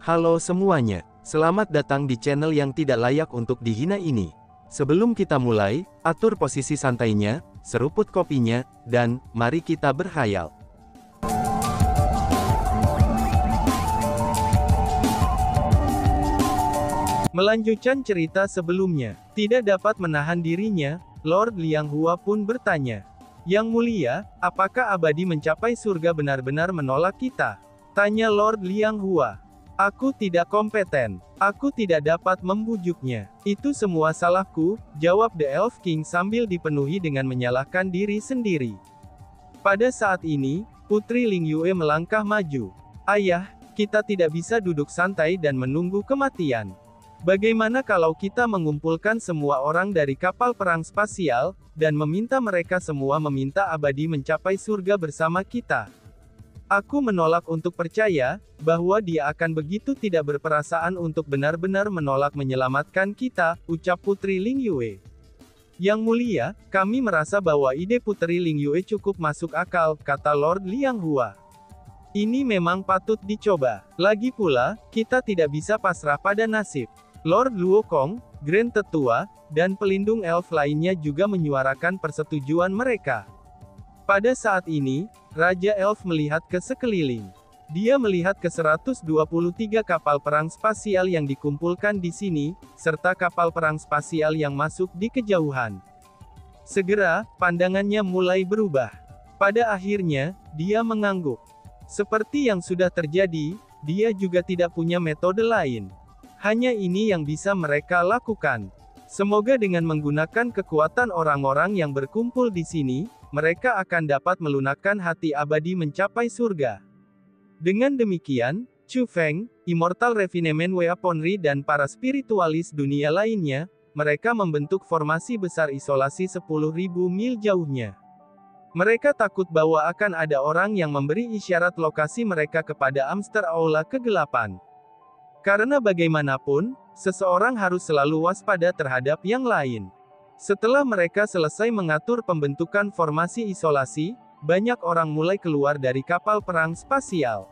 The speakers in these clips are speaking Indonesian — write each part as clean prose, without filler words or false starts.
Halo semuanya, selamat datang di channel yang tidak layak untuk dihina ini. Sebelum kita mulai, atur posisi santainya, seruput kopinya, dan mari kita berkhayal. Melanjutkan cerita sebelumnya, tidak dapat menahan dirinya, Lord Liang Hua pun bertanya, "Yang mulia, apakah abadi mencapai surga benar-benar menolak kita?" Tanya Lord Liang Hua. "Aku tidak kompeten. Aku tidak dapat membujuknya. Itu semua salahku," jawab The Elf King sambil dipenuhi dengan menyalahkan diri sendiri. Pada saat ini, Putri Ling Yue melangkah maju. "Ayah, kita tidak bisa duduk santai dan menunggu kematian. Bagaimana kalau kita mengumpulkan semua orang dari kapal perang spasial, dan meminta mereka semua meminta abadi mencapai surga bersama kita? Aku menolak untuk percaya, bahwa dia akan begitu tidak berperasaan untuk benar-benar menolak menyelamatkan kita," ucap Putri Ling Yue. "Yang mulia, kami merasa bahwa ide Putri Ling Yue cukup masuk akal," kata Lord Liang Hua. "Ini memang patut dicoba. Lagi pula, kita tidak bisa pasrah pada nasib." Lord Luo Kong, Grand Tetua, dan pelindung elf lainnya juga menyuarakan persetujuan mereka. Pada saat ini, Raja Elf melihat ke sekeliling. Dia melihat ke 123 kapal perang spasial yang dikumpulkan di sini, serta kapal perang spasial yang masuk di kejauhan. Segera, pandangannya mulai berubah. Pada akhirnya, dia mengangguk. Seperti yang sudah terjadi, dia juga tidak punya metode lain. Hanya ini yang bisa mereka lakukan. Semoga dengan menggunakan kekuatan orang-orang yang berkumpul di sini, mereka akan dapat melunakkan hati abadi mencapai surga. Dengan demikian, Chu Feng, Immortal Refinement Weaponry dan para spiritualis dunia lainnya, mereka membentuk formasi besar isolasi 10.000 mil jauhnya. Mereka takut bahwa akan ada orang yang memberi isyarat lokasi mereka kepada Amster Aula Kegelapan. Karena bagaimanapun, seseorang harus selalu waspada terhadap yang lain. Setelah mereka selesai mengatur pembentukan formasi isolasi, banyak orang mulai keluar dari kapal perang spasial.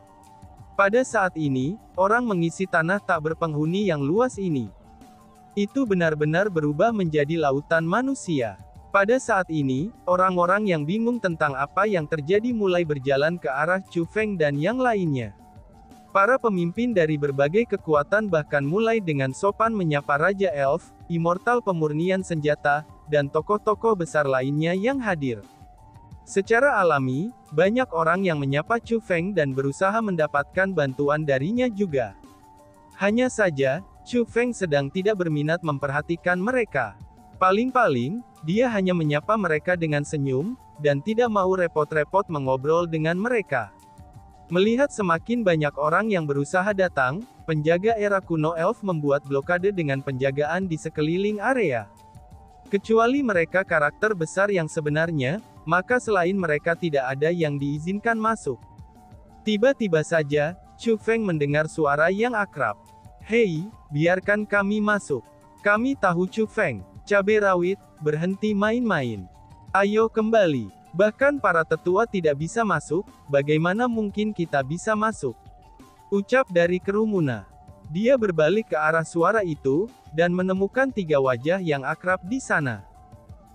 Pada saat ini, orang mengisi tanah tak berpenghuni yang luas ini. Itu benar-benar berubah menjadi lautan manusia. Pada saat ini, orang-orang yang bingung tentang apa yang terjadi mulai berjalan ke arah Chu Feng dan yang lainnya. Para pemimpin dari berbagai kekuatan bahkan mulai dengan sopan menyapa Raja Elf, Immortal Pemurnian Senjata, dan tokoh-tokoh besar lainnya yang hadir. Secara alami, banyak orang yang menyapa Chu Feng dan berusaha mendapatkan bantuan darinya juga. Hanya saja, Chu Feng sedang tidak berminat memperhatikan mereka. Paling-paling, dia hanya menyapa mereka dengan senyum, dan tidak mau repot-repot mengobrol dengan mereka. Melihat semakin banyak orang yang berusaha datang, penjaga era kuno elf membuat blokade dengan penjagaan di sekeliling area. Kecuali mereka karakter besar yang sebenarnya, maka selain mereka tidak ada yang diizinkan masuk. Tiba-tiba saja, Chu Feng mendengar suara yang akrab. "Hei, biarkan kami masuk. Kami tahu Chu Feng, cabai rawit, berhenti main-main. Ayo kembali. Bahkan para tetua tidak bisa masuk, bagaimana mungkin kita bisa masuk?" ucap dari kerumunan. Dia berbalik ke arah suara itu, dan menemukan 3 wajah yang akrab di sana.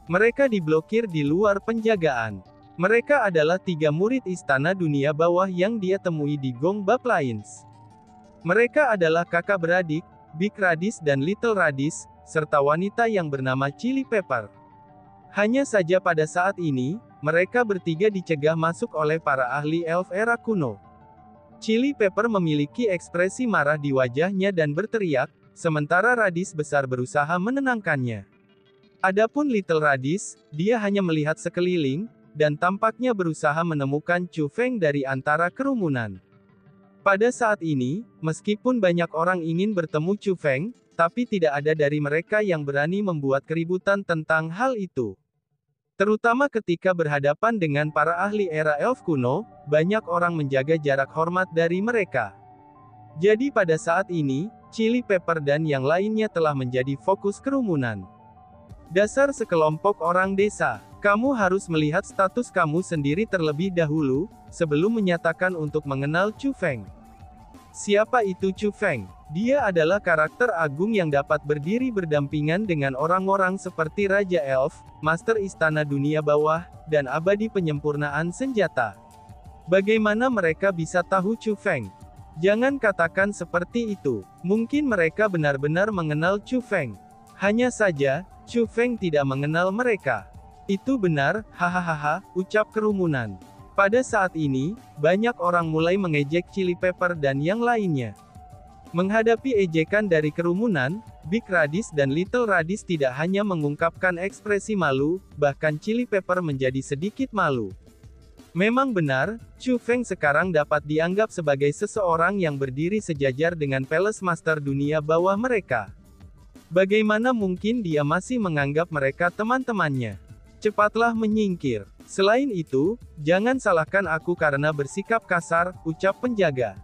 Mereka diblokir di luar penjagaan. Mereka adalah 3 murid istana dunia bawah yang dia temui di Gong Bab Plains. Mereka adalah kakak beradik, Big Radis dan Little Radis, serta wanita yang bernama Chili Pepper. Hanya saja pada saat ini, mereka bertiga dicegah masuk oleh para ahli elf era kuno. Chili Pepper memiliki ekspresi marah di wajahnya dan berteriak, sementara Radis besar berusaha menenangkannya. Adapun Little Radis, dia hanya melihat sekeliling, dan tampaknya berusaha menemukan Chu Feng dari antara kerumunan. Pada saat ini, meskipun banyak orang ingin bertemu Chu Feng, tapi tidak ada dari mereka yang berani membuat keributan tentang hal itu. Terutama ketika berhadapan dengan para ahli era elf kuno, banyak orang menjaga jarak hormat dari mereka. Jadi pada saat ini, Chili Pepper dan yang lainnya telah menjadi fokus kerumunan. "Dasar sekelompok orang desa, kamu harus melihat status kamu sendiri terlebih dahulu, sebelum menyatakan untuk mengenal Chu Feng. Siapa itu Chu Feng? Dia adalah karakter agung yang dapat berdiri berdampingan dengan orang-orang seperti Raja Elf, Master Istana Dunia Bawah, dan Abadi Penyempurnaan Senjata. Bagaimana mereka bisa tahu Chu Feng? Jangan katakan seperti itu. Mungkin mereka benar-benar mengenal Chu Feng. Hanya saja, Chu Feng tidak mengenal mereka. Itu benar, hahaha, ucap kerumunan. Pada saat ini, banyak orang mulai mengejek Chili Pepper dan yang lainnya. Menghadapi ejekan dari kerumunan, Big Radish dan Little Radish tidak hanya mengungkapkan ekspresi malu, bahkan Chili Pepper menjadi sedikit malu. Memang benar, Chu Feng sekarang dapat dianggap sebagai seseorang yang berdiri sejajar dengan Palace Master Dunia Bawah mereka. Bagaimana mungkin dia masih menganggap mereka teman-temannya? Cepatlah menyingkir. Selain itu, jangan salahkan aku karena bersikap kasar, ucap penjaga.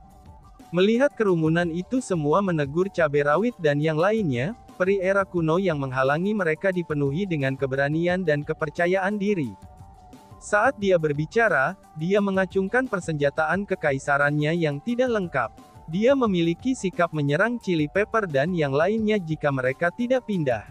Melihat kerumunan itu semua menegur cabai rawit dan yang lainnya, peri era kuno yang menghalangi mereka dipenuhi dengan keberanian dan kepercayaan diri. Saat dia berbicara, dia mengacungkan persenjataan kekaisarannya yang tidak lengkap. Dia memiliki sikap menyerang Chili Pepper dan yang lainnya jika mereka tidak pindah.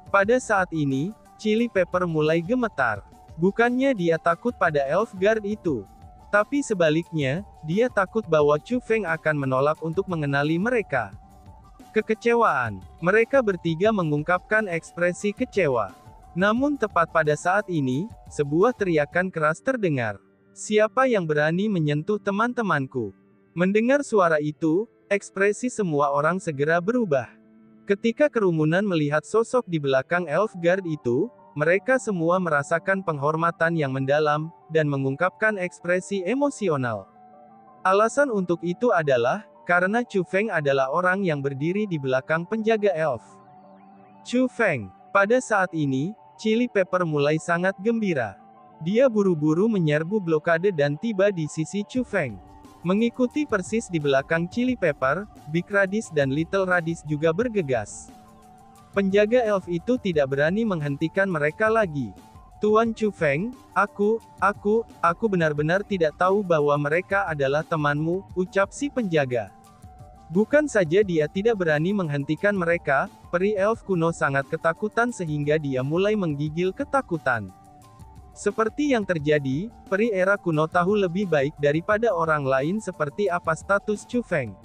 Pada saat ini, Chili Pepper mulai gemetar. Bukannya dia takut pada Elf Guard itu. Tapi sebaliknya, dia takut bahwa Chu Feng akan menolak untuk mengenali mereka. Kekecewaan. Mereka bertiga mengungkapkan ekspresi kecewa. Namun tepat pada saat ini, sebuah teriakan keras terdengar. Siapa yang berani menyentuh teman-temanku? Mendengar suara itu, ekspresi semua orang segera berubah. Ketika kerumunan melihat sosok di belakang Elf Guard itu, mereka semua merasakan penghormatan yang mendalam, dan mengungkapkan ekspresi emosional. Alasan untuk itu adalah, karena Chu Feng adalah orang yang berdiri di belakang penjaga elf. Chu Feng. Pada saat ini, Chili Pepper mulai sangat gembira. Dia buru-buru menyerbu blokade dan tiba di sisi Chu Feng. Mengikuti persis di belakang Chili Pepper, Big Radish dan Little Radish juga bergegas. Penjaga elf itu tidak berani menghentikan mereka lagi. Tuan Chu Feng, aku benar-benar tidak tahu bahwa mereka adalah temanmu, ucap si penjaga. Bukan saja dia tidak berani menghentikan mereka, peri elf kuno sangat ketakutan sehingga dia mulai menggigil ketakutan. Seperti yang terjadi, peri era kuno tahu lebih baik daripada orang lain seperti apa status Chu Feng.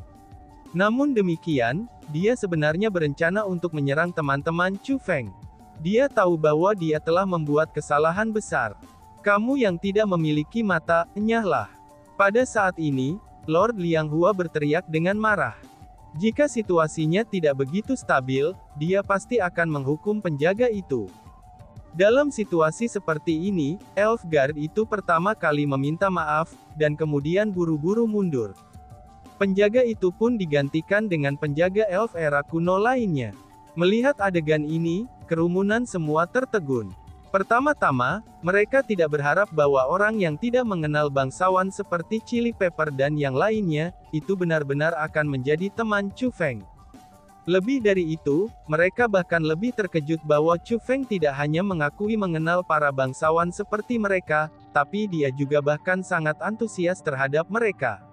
Namun demikian, dia sebenarnya berencana untuk menyerang teman-teman Chu Feng. Dia tahu bahwa dia telah membuat kesalahan besar. Kamu yang tidak memiliki mata, enyahlah. Pada saat ini, Lord Liang Hua berteriak dengan marah. Jika situasinya tidak begitu stabil, dia pasti akan menghukum penjaga itu. Dalam situasi seperti ini, Elf Guard itu pertama kali meminta maaf, dan kemudian buru-buru mundur. Penjaga itu pun digantikan dengan penjaga elf era kuno lainnya. Melihat adegan ini, kerumunan semua tertegun. Pertama-tama, mereka tidak berharap bahwa orang yang tidak mengenal bangsawan seperti Chili Pepper dan yang lainnya, itu benar-benar akan menjadi teman Chu Feng. Lebih dari itu, mereka bahkan lebih terkejut bahwa Chu Feng tidak hanya mengakui mengenal para bangsawan seperti mereka, tapi dia juga bahkan sangat antusias terhadap mereka.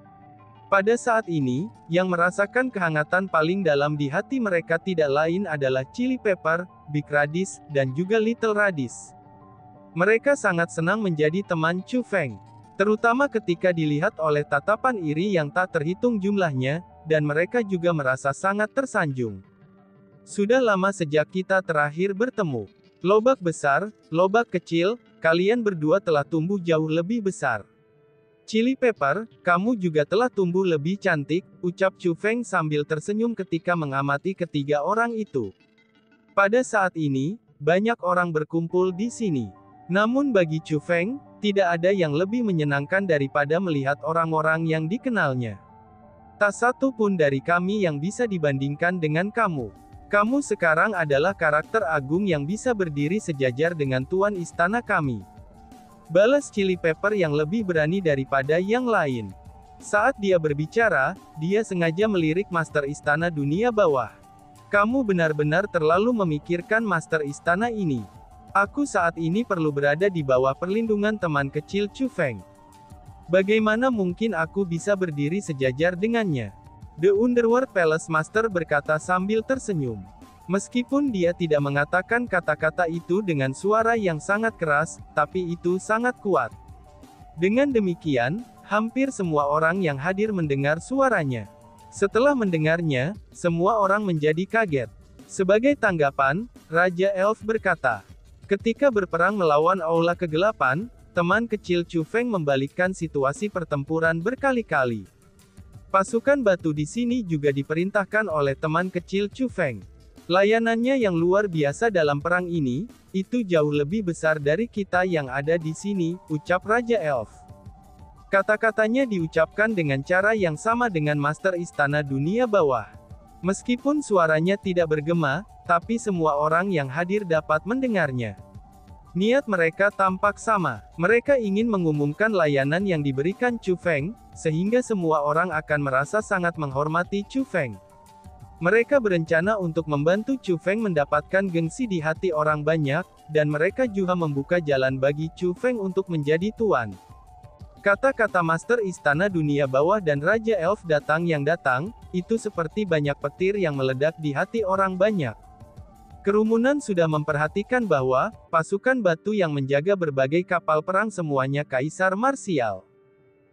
Pada saat ini, yang merasakan kehangatan paling dalam di hati mereka tidak lain adalah Chili Pepper, Big Radish, dan juga Little Radish. Mereka sangat senang menjadi teman Chu Feng. Terutama ketika dilihat oleh tatapan iri yang tak terhitung jumlahnya, dan mereka juga merasa sangat tersanjung. Sudah lama sejak kita terakhir bertemu. Lobak besar, lobak kecil, kalian berdua telah tumbuh jauh lebih besar. Chili Pepper, kamu juga telah tumbuh lebih cantik, ucap Chu Feng sambil tersenyum ketika mengamati ketiga orang itu. Pada saat ini, banyak orang berkumpul di sini. Namun bagi Chu Feng, tidak ada yang lebih menyenangkan daripada melihat orang-orang yang dikenalnya. Tak satu pun dari kami yang bisa dibandingkan dengan kamu. Kamu sekarang adalah karakter agung yang bisa berdiri sejajar dengan Tuan Istana kami. Balas Chili Pepper yang lebih berani daripada yang lain. Saat dia berbicara, dia sengaja melirik Master Istana Dunia Bawah. Kamu benar-benar terlalu memikirkan Master Istana ini. Aku saat ini perlu berada di bawah perlindungan teman kecil Chu Feng. Bagaimana mungkin aku bisa berdiri sejajar dengannya? The Underworld Palace Master berkata sambil tersenyum. Meskipun dia tidak mengatakan kata-kata itu dengan suara yang sangat keras, tapi itu sangat kuat. Dengan demikian, hampir semua orang yang hadir mendengar suaranya. Setelah mendengarnya, semua orang menjadi kaget. Sebagai tanggapan, Raja Elf berkata, ketika berperang melawan Aula Kegelapan, teman kecil Chu Feng membalikkan situasi pertempuran berkali-kali. Pasukan batu di sini juga diperintahkan oleh teman kecil Chu Feng. Layanannya yang luar biasa dalam perang ini, itu jauh lebih besar dari kita yang ada di sini, ucap Raja Elf. Kata-katanya diucapkan dengan cara yang sama dengan Master Istana Dunia Bawah. Meskipun suaranya tidak bergema, tapi semua orang yang hadir dapat mendengarnya. Niat mereka tampak sama. Mereka ingin mengumumkan layanan yang diberikan Chu Feng, sehingga semua orang akan merasa sangat menghormati Chu Feng. Mereka berencana untuk membantu Chu Feng mendapatkan gengsi di hati orang banyak, dan mereka juga membuka jalan bagi Chu Feng untuk menjadi tuan. Kata-kata Master Istana Dunia Bawah dan Raja Elf datang, itu seperti banyak petir yang meledak di hati orang banyak. Kerumunan sudah memperhatikan bahwa, pasukan batu yang menjaga berbagai kapal perang semuanya kaisar marsial.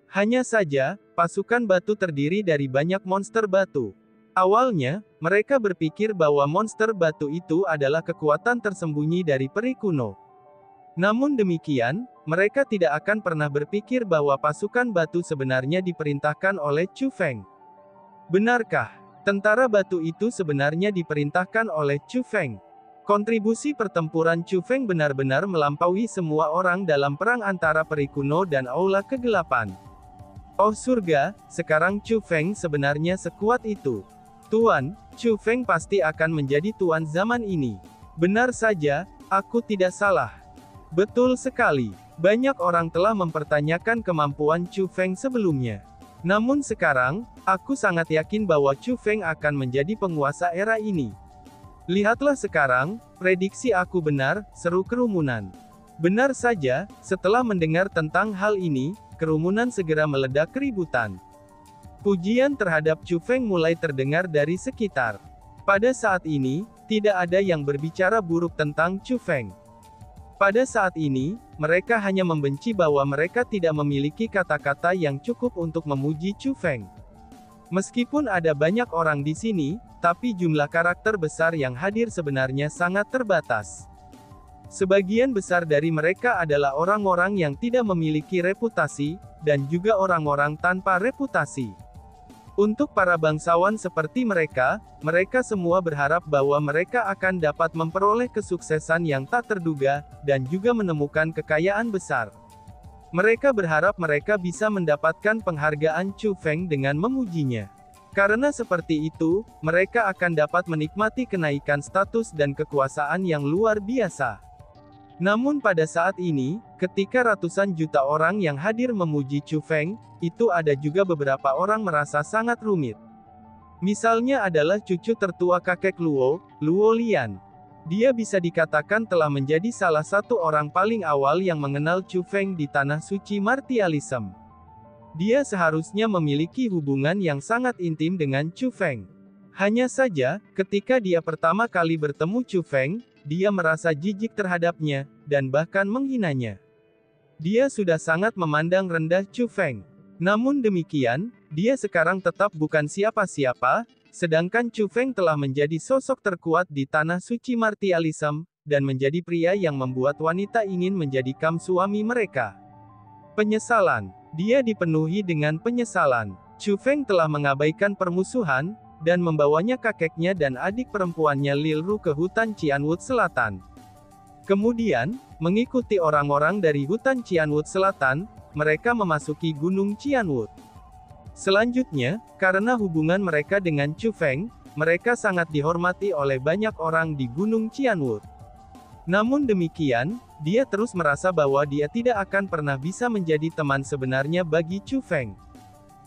Hanya saja, pasukan batu terdiri dari banyak monster batu. Awalnya, mereka berpikir bahwa monster batu itu adalah kekuatan tersembunyi dari peri kuno. Namun demikian, mereka tidak akan pernah berpikir bahwa pasukan batu sebenarnya diperintahkan oleh Chu Feng. Benarkah? Tentara batu itu sebenarnya diperintahkan oleh Chu Feng. Kontribusi pertempuran Chu Feng benar-benar melampaui semua orang dalam perang antara peri kuno dan Aula Kegelapan. Oh surga, sekarang Chu Feng sebenarnya sekuat itu. Tuan, Chu Feng pasti akan menjadi tuan zaman ini. Benar saja, aku tidak salah. Betul sekali. Banyak orang telah mempertanyakan kemampuan Chu Feng sebelumnya. Namun sekarang, aku sangat yakin bahwa Chu Feng akan menjadi penguasa era ini. Lihatlah sekarang, prediksi aku benar, seru kerumunan. Benar saja, setelah mendengar tentang hal ini, kerumunan segera meledak keributan. Pujian terhadap Chu Feng mulai terdengar dari sekitar. Pada saat ini, tidak ada yang berbicara buruk tentang Chu Feng. Pada saat ini, mereka hanya membenci bahwa mereka tidak memiliki kata-kata yang cukup untuk memuji Chu Feng. Meskipun ada banyak orang di sini, tapi jumlah karakter besar yang hadir sebenarnya sangat terbatas. Sebagian besar dari mereka adalah orang-orang yang tidak memiliki reputasi, dan juga orang-orang tanpa reputasi. Untuk para bangsawan seperti mereka, mereka semua berharap bahwa mereka akan dapat memperoleh kesuksesan yang tak terduga, dan juga menemukan kekayaan besar. Mereka berharap mereka bisa mendapatkan penghargaan Chu Feng dengan memujinya. Karena seperti itu, mereka akan dapat menikmati kenaikan status dan kekuasaan yang luar biasa. Namun pada saat ini, ketika ratusan juta orang yang hadir memuji Chu Feng, itu ada juga beberapa orang merasa sangat rumit. Misalnya adalah cucu tertua kakek Luo, Luo Lian. Dia bisa dikatakan telah menjadi salah satu orang paling awal yang mengenal Chu Feng di Tanah Suci Martialism. Dia seharusnya memiliki hubungan yang sangat intim dengan Chu Feng. Hanya saja, ketika dia pertama kali bertemu Chu Feng, dia merasa jijik terhadapnya, dan bahkan menghinanya. Dia sudah sangat memandang rendah Chu Feng. Namun demikian, dia sekarang tetap bukan siapa-siapa, sedangkan Chu Feng telah menjadi sosok terkuat di Tanah Suci Martialism, dan menjadi pria yang membuat wanita ingin menjadikan suami mereka. Penyesalan. Dia dipenuhi dengan penyesalan. Chu Feng telah mengabaikan permusuhan, dan membawanya kakeknya dan adik perempuannya Lil Ru ke hutan Qianwood Selatan. Kemudian, mengikuti orang-orang dari hutan Qianwood Selatan, mereka memasuki Gunung Qianwood. Selanjutnya, karena hubungan mereka dengan Chu Feng, mereka sangat dihormati oleh banyak orang di Gunung Qianwood. Namun demikian, dia terus merasa bahwa dia tidak akan pernah bisa menjadi teman sebenarnya bagi Chu Feng.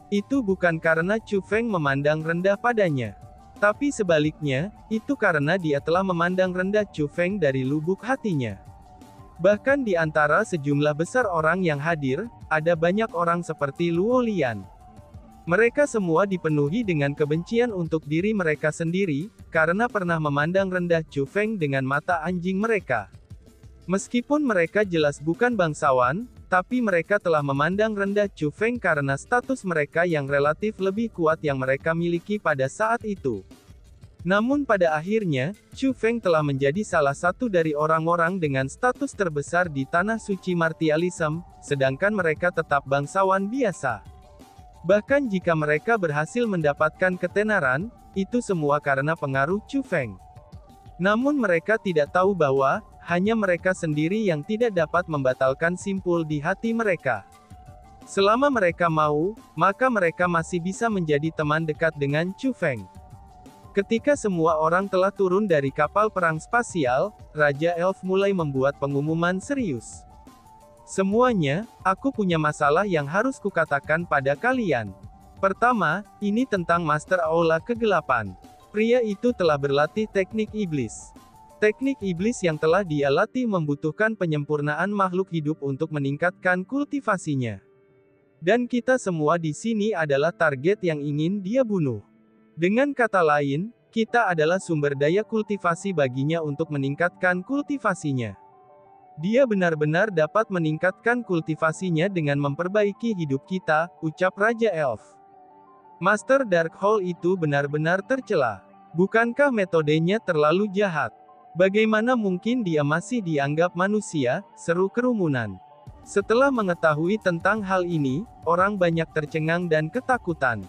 Itu bukan karena Chu Feng memandang rendah padanya. Tapi sebaliknya, itu karena dia telah memandang rendah Chu Feng dari lubuk hatinya. Bahkan di antara sejumlah besar orang yang hadir, ada banyak orang seperti Luo Lian. Mereka semua dipenuhi dengan kebencian untuk diri mereka sendiri, karena pernah memandang rendah Chu Feng dengan mata anjing mereka. Meskipun mereka jelas bukan bangsawan, tapi mereka telah memandang rendah Chu Feng karena status mereka yang relatif lebih kuat yang mereka miliki pada saat itu. Namun pada akhirnya, Chu Feng telah menjadi salah satu dari orang-orang dengan status terbesar di tanah suci martialism, sedangkan mereka tetap bangsawan biasa. Bahkan jika mereka berhasil mendapatkan ketenaran, itu semua karena pengaruh Chu Feng. Namun mereka tidak tahu bahwa, hanya mereka sendiri yang tidak dapat membatalkan simpul di hati mereka. Selama mereka mau, maka mereka masih bisa menjadi teman dekat dengan Chu Feng. Ketika semua orang telah turun dari kapal perang spasial, Raja Elf mulai membuat pengumuman serius. Semuanya, aku punya masalah yang harus kukatakan pada kalian. Pertama, ini tentang Master Aula Kegelapan. Pria itu telah berlatih teknik iblis. Teknik iblis yang telah dia latih membutuhkan penyempurnaan makhluk hidup untuk meningkatkan kultivasinya. Dan kita semua di sini adalah target yang ingin dia bunuh. Dengan kata lain, kita adalah sumber daya kultivasi baginya untuk meningkatkan kultivasinya. Dia benar-benar dapat meningkatkan kultivasinya dengan memperbaiki hidup kita, ucap Raja Elf. Master Darkhold itu benar-benar tercela. Bukankah metodenya terlalu jahat? Bagaimana mungkin dia masih dianggap manusia, seru kerumunan. Setelah mengetahui tentang hal ini, orang banyak tercengang dan ketakutan.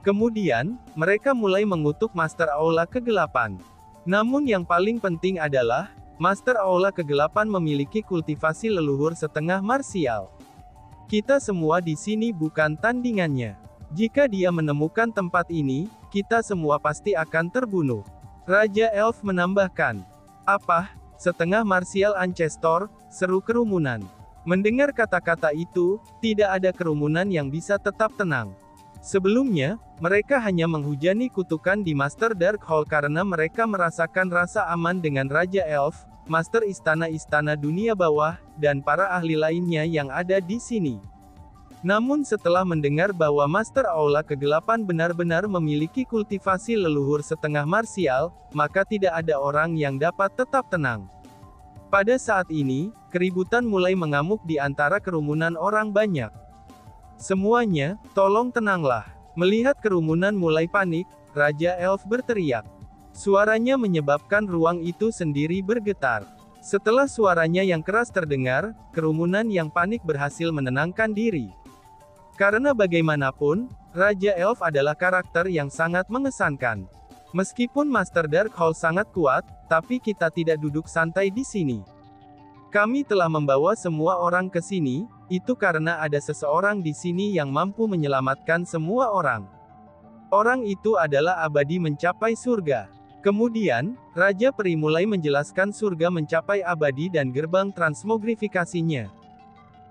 Kemudian, mereka mulai mengutuk Master Aula Kegelapan. Namun yang paling penting adalah, Master Aula Kegelapan memiliki kultivasi leluhur setengah marsial. Kita semua di sini bukan tandingannya. Jika dia menemukan tempat ini, kita semua pasti akan terbunuh. Raja Elf menambahkan. Apa? Setengah marsial Ancestor, seru kerumunan. Mendengar kata-kata itu, tidak ada kerumunan yang bisa tetap tenang. Sebelumnya, mereka hanya menghujani kutukan di Master Darkhold karena mereka merasakan rasa aman dengan Raja Elf, Master Istana-Istana Dunia Bawah, dan para ahli lainnya yang ada di sini. Namun setelah mendengar bahwa Master Aula Kegelapan benar-benar memiliki kultivasi leluhur setengah marsial, maka tidak ada orang yang dapat tetap tenang. Pada saat ini, keributan mulai mengamuk di antara kerumunan orang banyak. Semuanya, tolong tenanglah. Melihat kerumunan mulai panik, Raja Elf berteriak. Suaranya menyebabkan ruang itu sendiri bergetar. Setelah suaranya yang keras terdengar, kerumunan yang panik berhasil menenangkan diri. Karena bagaimanapun, Raja Elf adalah karakter yang sangat mengesankan. Meskipun Master Darkhold sangat kuat, tapi kita tidak duduk santai di sini. Kami telah membawa semua orang ke sini, itu karena ada seseorang di sini yang mampu menyelamatkan semua orang. Orang itu adalah abadi mencapai surga. Kemudian, Raja Peri mulai menjelaskan surga mencapai abadi dan gerbang transmogrifikasinya.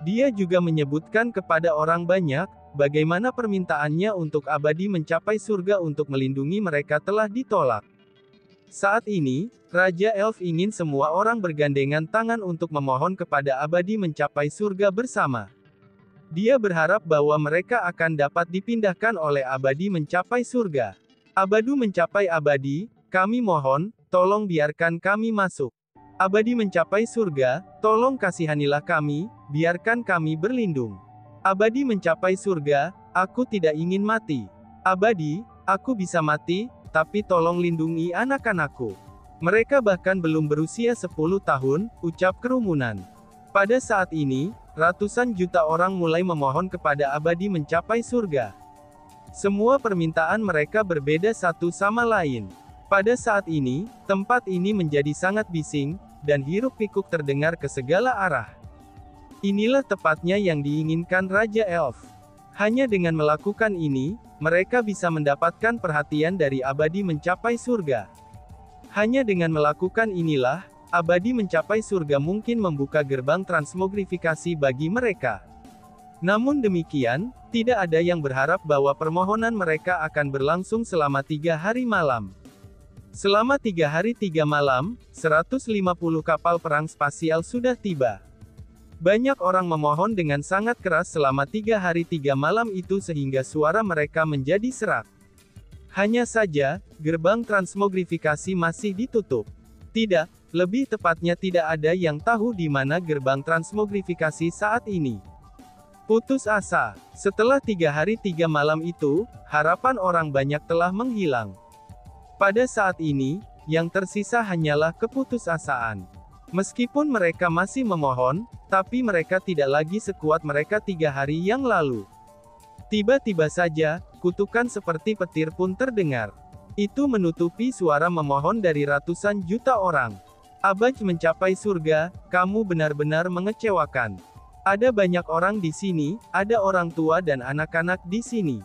Dia juga menyebutkan kepada orang banyak, bagaimana permintaannya untuk abadi mencapai surga untuk melindungi mereka telah ditolak. Saat ini, Raja Elf ingin semua orang bergandengan tangan untuk memohon kepada abadi mencapai surga bersama. Dia berharap bahwa mereka akan dapat dipindahkan oleh abadi mencapai surga. Abadu mencapai abadi, kami mohon, tolong biarkan kami masuk. Abadi mencapai surga, tolong kasihanilah kami, biarkan kami berlindung. Abadi mencapai surga, aku tidak ingin mati. Abadi, aku bisa mati, tapi tolong lindungi anak-anakku. Mereka bahkan belum berusia 10 tahun, ucap kerumunan. Pada saat ini, ratusan juta orang mulai memohon kepada abadi mencapai surga. Semua permintaan mereka berbeda satu sama lain. Pada saat ini, tempat ini menjadi sangat bising, dan hiruk-pikuk terdengar ke segala arah. Inilah tepatnya yang diinginkan Raja Elf. Hanya dengan melakukan ini, mereka bisa mendapatkan perhatian dari abadi mencapai surga. Hanya dengan melakukan inilah, abadi mencapai surga mungkin membuka gerbang transmogrifikasi bagi mereka. Namun demikian, tidak ada yang berharap bahwa permohonan mereka akan berlangsung selama 3 hari malam. Selama 3 hari 3 malam, 150 kapal perang spasial sudah tiba. Banyak orang memohon dengan sangat keras selama 3 hari 3 malam itu sehingga suara mereka menjadi serak. Hanya saja, gerbang transmogrifikasi masih ditutup. Tidak, lebih tepatnya tidak ada yang tahu di mana gerbang transmogrifikasi saat ini. Putus asa. Setelah 3 hari 3 malam itu, harapan orang banyak telah menghilang. Pada saat ini, yang tersisa hanyalah keputusasaan. Meskipun mereka masih memohon, tapi mereka tidak lagi sekuat mereka 3 hari yang lalu. Tiba-tiba saja, kutukan seperti petir pun terdengar. Itu menutupi suara memohon dari ratusan juta orang. Abaj mencapai surga, kamu benar-benar mengecewakan. Ada banyak orang di sini, ada orang tua dan anak-anak di sini.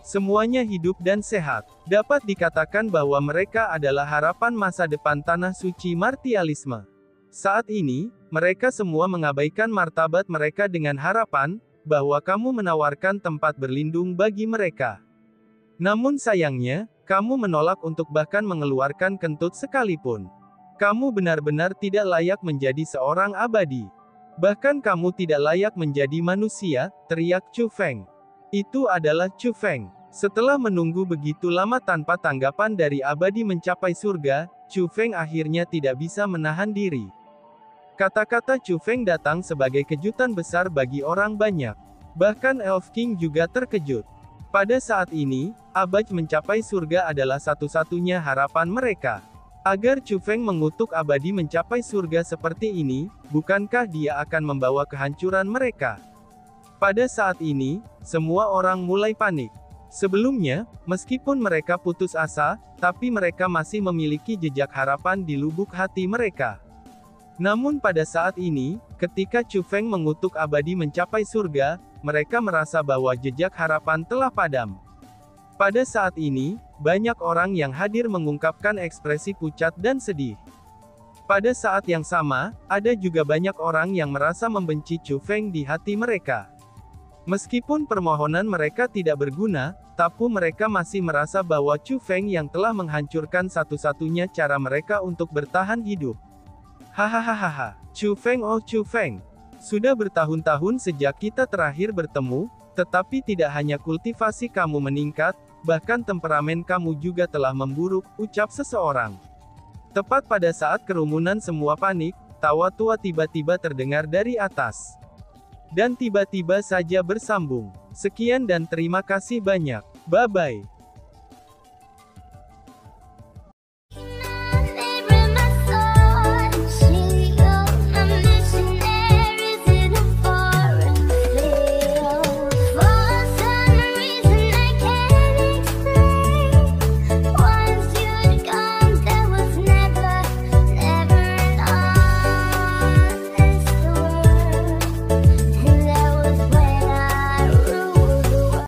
Semuanya hidup dan sehat. Dapat dikatakan bahwa mereka adalah harapan masa depan tanah suci martialisme. Saat ini, mereka semua mengabaikan martabat mereka dengan harapan bahwa kamu menawarkan tempat berlindung bagi mereka. Namun sayangnya, kamu menolak untuk bahkan mengeluarkan kentut sekalipun. Kamu benar-benar tidak layak menjadi seorang abadi. Bahkan kamu tidak layak menjadi manusia, teriak Chu Feng. Itu adalah Chu Feng. Setelah menunggu begitu lama tanpa tanggapan dari abadi mencapai surga, Chu Feng akhirnya tidak bisa menahan diri. Kata-kata Chu Feng datang sebagai kejutan besar bagi orang banyak. Bahkan Elf King juga terkejut. Pada saat ini, Abaj mencapai surga adalah satu-satunya harapan mereka. Agar Chu Feng mengutuk abadi mencapai surga seperti ini, bukankah dia akan membawa kehancuran mereka? Pada saat ini, semua orang mulai panik. Sebelumnya, meskipun mereka putus asa, tapi mereka masih memiliki jejak harapan di lubuk hati mereka. Namun pada saat ini, ketika Chu Feng mengutuk abadi mencapai surga, mereka merasa bahwa jejak harapan telah padam. Pada saat ini, banyak orang yang hadir mengungkapkan ekspresi pucat dan sedih. Pada saat yang sama, ada juga banyak orang yang merasa membenci Chu Feng di hati mereka. Meskipun permohonan mereka tidak berguna, tapi mereka masih merasa bahwa Chu Feng yang telah menghancurkan satu-satunya cara mereka untuk bertahan hidup. Hahaha, Chu Feng, oh Chu Feng. Sudah bertahun-tahun sejak kita terakhir bertemu, tetapi tidak hanya kultivasi kamu meningkat, bahkan temperamen kamu juga telah memburuk, ucap seseorang. Tepat pada saat kerumunan semua panik, tawa tua tiba-tiba terdengar dari atas. Dan tiba-tiba saja bersambung. Sekian dan terima kasih banyak. Bye-bye.